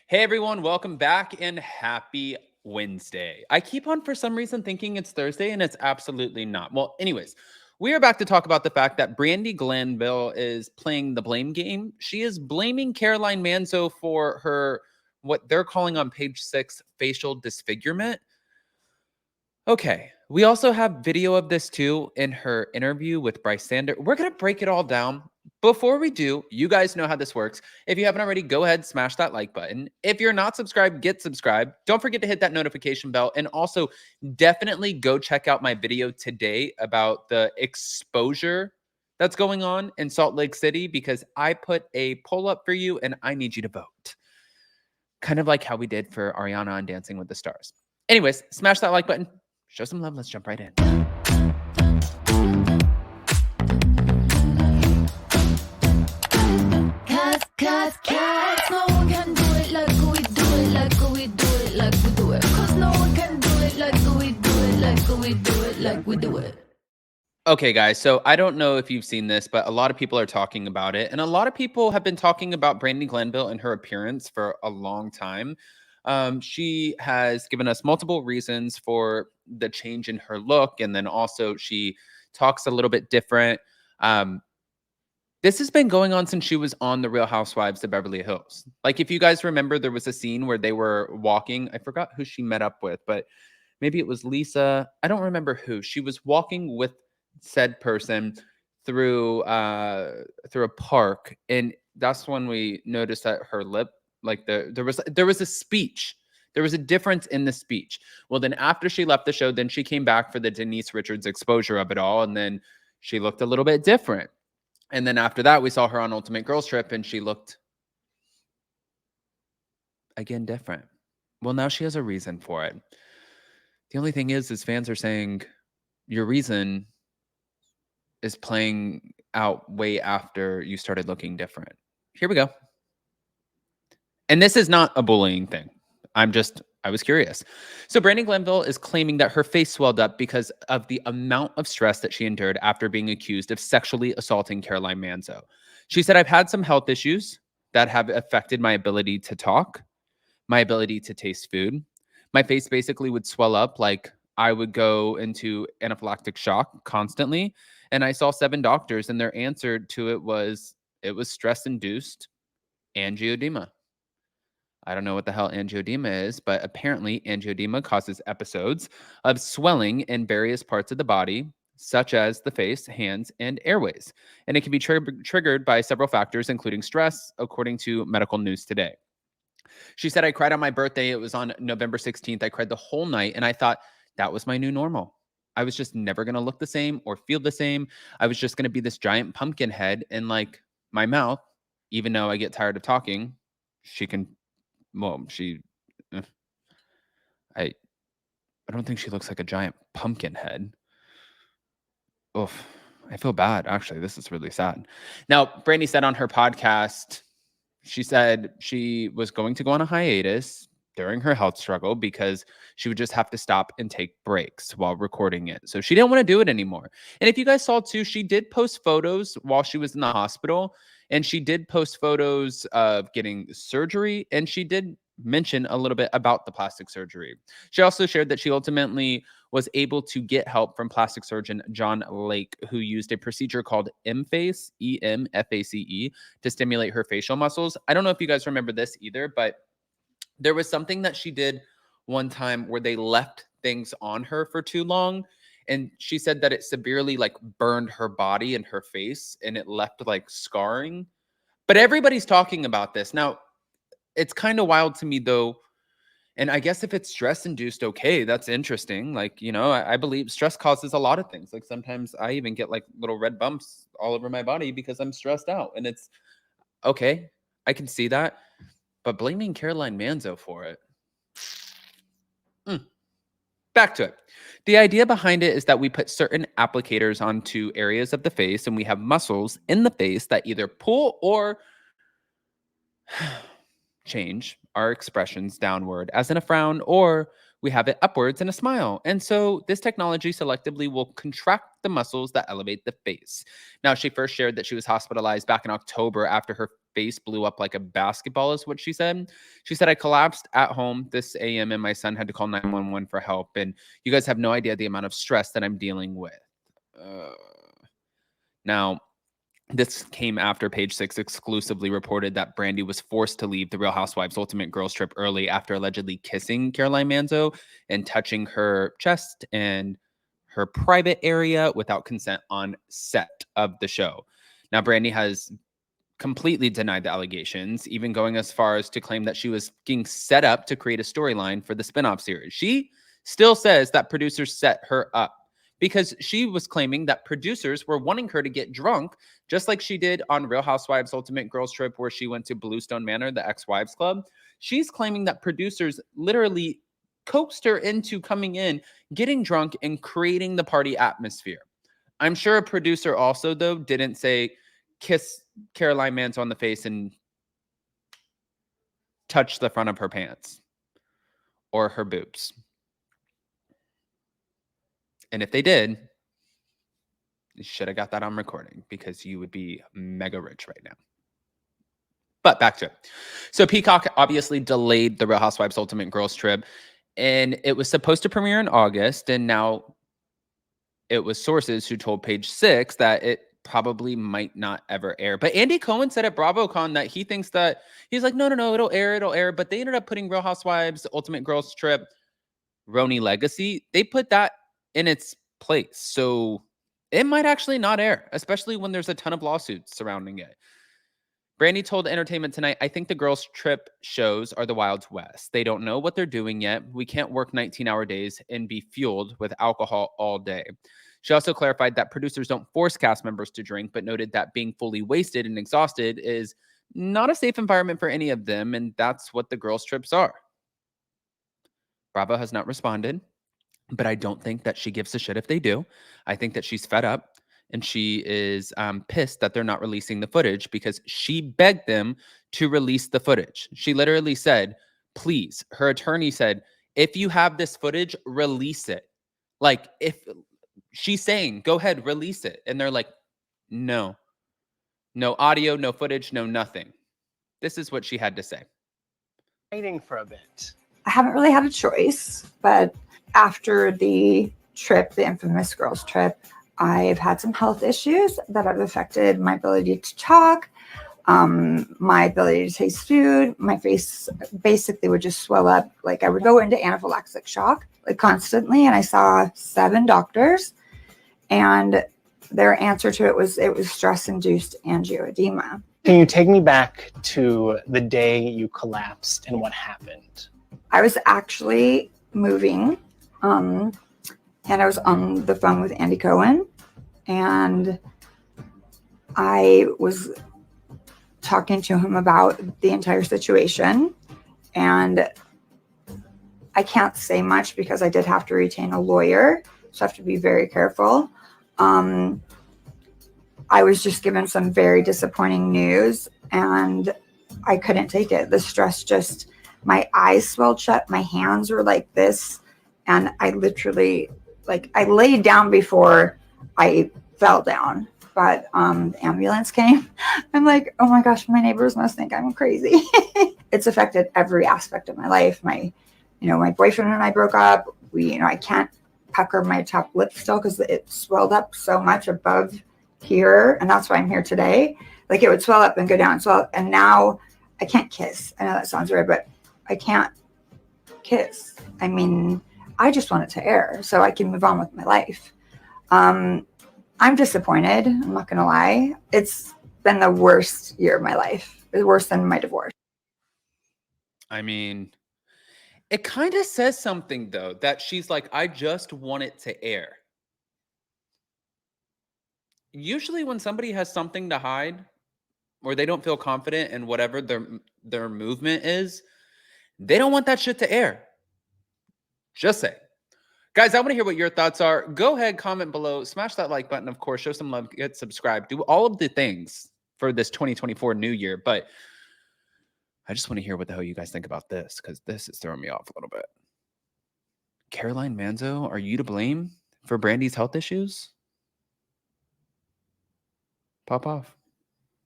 Hey everyone, welcome back and happy Wednesday. I keep on for some reason thinking it's Thursday and it's absolutely not. Well, anyways, we are back to talk about the fact that Brandi Glanville is playing the blame game. She is blaming Caroline Manzo for her what they're calling on page 6 facial disfigurement. Okay. We also have video of this too in her interview with Bryce Sander. We're going to break it all down. Before we do, you guys know how this works. If you haven't already, go ahead, smash that like button. If you're not subscribed, get subscribed. Don't forget to hit that notification bell. And also, definitely go check out my video today about the exposure that's going on in Salt Lake City because I put a poll up for you and I need you to vote. Kind of like how we did for Ariana on Dancing with the Stars. Anyways, smash that like button. Show some love. Let's jump right in. Cause no one can do it like we do it, like we do it, like we do it. Cause no one can do it like we do it, like we do it, like we do it. Okay, guys, so I don't know if you've seen this, but a lot of people are talking about it. And a lot of people have been talking about Brandi Glanville and her appearance for a long time. She has given us multiple reasons for the change in her look. And then also she talks a little bit different. This has been going on since she was on The Real Housewives of Beverly Hills. Like, if you guys remember, there was a scene where they were walking. I forgot who she met up with, but maybe it was Lisa. I don't remember who. She was walking with said person through a park, and that's when we noticed that her lip, like there was a speech. There was a difference in the speech. Well, then after she left the show, then she came back for the Denise Richards exposure of it all, and then she looked a little bit different. And then after that, we saw her on Ultimate Girls Trip, and she looked, again, different. Well, now she has a reason for it. The only thing is fans are saying your reason is playing out way after you started looking different. Here we go. And this is not a bullying thing. I was curious. So Brandi Glanville is claiming that her face swelled up because of the amount of stress that she endured after being accused of sexually assaulting Caroline Manzo. She said, I've had some health issues that have affected my ability to talk, my ability to taste food. My face basically would swell up like I would go into anaphylactic shock constantly. And I saw 7 doctors and their answer to it was stress-induced angioedema. I don't know what the hell angioedema is, but apparently angioedema causes episodes of swelling in various parts of the body, such as the face, hands, and airways. And it can be triggered by several factors, including stress, according to Medical News Today. She said, I cried on my birthday. It was on November 16th. I cried the whole night, and I thought that was my new normal. I was just never going to look the same or feel the same. I was just going to be this giant pumpkin head, and like my mouth, even though I get tired of talking, she can... Well, I don't think she looks like a giant pumpkin head. Oof, I feel bad. Actually, this is really sad. Now, Brandi said on her podcast, she said she was going to go on a hiatus during her health struggle because she would just have to stop and take breaks while recording it. So she didn't want to do it anymore. And if you guys saw too, she did post photos while she was in the hospital. And she did post photos of getting surgery. And she did mention a little bit about the plastic surgery. She also shared that she ultimately was able to get help from plastic surgeon John Lake, who used a procedure called EMFACE, EMFACE, to stimulate her facial muscles. I don't know if you guys remember this either, but there was something that she did one time where they left things on her for too long. And she said that it severely like burned her body and her face and it left like scarring. But everybody's talking about this. Now, it's kind of wild to me though. And I guess if it's stress induced, okay, that's interesting. Like, I believe stress causes a lot of things. Like sometimes I even get like little red bumps all over my body because I'm stressed out. And it's okay. I can see that. But blaming Caroline Manzo for it. Back to it. The idea behind it is that we put certain applicators onto areas of the face and we have muscles in the face that either pull or change our expressions downward, as in a frown, or we have it upwards in a smile. And so this technology selectively will contract the muscles that elevate the face. Now, she first shared that she was hospitalized back in October after her face blew up like a basketball is what she said. She said, I collapsed at home this AM and my son had to call 911 for help. And you guys have no idea the amount of stress that I'm dealing with. Now, this came after Page Six exclusively reported that Brandi was forced to leave the Real Housewives Ultimate Girls Trip early after allegedly kissing Caroline Manzo and touching her chest and her private area without consent on set of the show. Now, Brandi has completely denied the allegations, even going as far as to claim that she was being set up to create a storyline for the spinoff series. She still says that producers set her up because she was claiming that producers were wanting her to get drunk, just like she did on Real Housewives Ultimate Girls Trip, where she went to Bluestone Manor, the ex-wives club. She's claiming that producers literally coaxed her into coming in, getting drunk, and creating the party atmosphere. I'm sure a producer also, though, didn't say, kiss Caroline Manzo on the face and touch the front of her pants or her boobs. And if they did, you should have got that on recording because you would be mega rich right now. But back to it. So Peacock obviously delayed the Real Housewives Ultimate Girls Trip, and it was supposed to premiere in August, and now it was sources who told Page Six that it probably might not ever air. But Andy Cohen said at BravoCon that he thinks that he's like, no, it'll air. But they ended up putting Real Housewives Ultimate Girls Trip, Roni Legacy. They put that in its place. So it might actually not air, especially when there's a ton of lawsuits surrounding it. Brandi told Entertainment Tonight, I think the girls' trip shows are the Wild West. They don't know what they're doing yet. We can't work 19-hour days and be fueled with alcohol all day. She also clarified that producers don't force cast members to drink, but noted that being fully wasted and exhausted is not a safe environment for any of them, and that's what the girls' trips are. Bravo has not responded, but I don't think that she gives a shit if they do. I think that she's fed up. And she is pissed that they're not releasing the footage because she begged them to release the footage. She literally said, please, her attorney said, if you have this footage, release it. Like, if she's saying, go ahead, release it. And they're like, no audio, no footage, no nothing. This is what she had to say. Waiting for a bit. I haven't really had a choice, but after the trip, the infamous girls trip, I've had some health issues that have affected my ability to talk, my ability to taste food. My face basically would just swell up. Like I would go into anaphylactic shock like constantly. And I saw 7 doctors, and their answer to it was stress-induced angioedema. Can you take me back to the day you collapsed and what happened? I was actually moving, and I was on the phone with Andy Cohen, and I was talking to him about the entire situation. And I can't say much because I did have to retain a lawyer, so I have to be very careful. I was just given some very disappointing news, and I couldn't take it. The stress just, my eyes swelled shut, my hands were like this, and I literally, like, I laid down before I fell down, but the ambulance came. I'm like, oh my gosh, my neighbors must think I'm crazy. It's affected every aspect of my life. My boyfriend and I broke up. I can't pucker my top lip still because it swelled up so much above here, and that's why I'm here today. Like, it would swell up and go down, and now I can't kiss. I know that sounds weird, but I can't kiss. I mean, I just want it to air so I can move on with my life. I'm disappointed. I'm not going to lie. It's been the worst year of my life. It's worse than my divorce. I mean, it kind of says something, though, that she's like, I just want it to air. Usually when somebody has something to hide or they don't feel confident in whatever their movement is, they don't want that shit to air. Just say. Guys, I want to hear what your thoughts are. Go ahead, comment below, smash that like button, of course, show some love, get subscribed, do all of the things for this 2024 new year. But I just want to hear what the hell you guys think about this, because this is throwing me off a little bit. Caroline Manzo, are you to blame for Brandi's health issues? Pop off.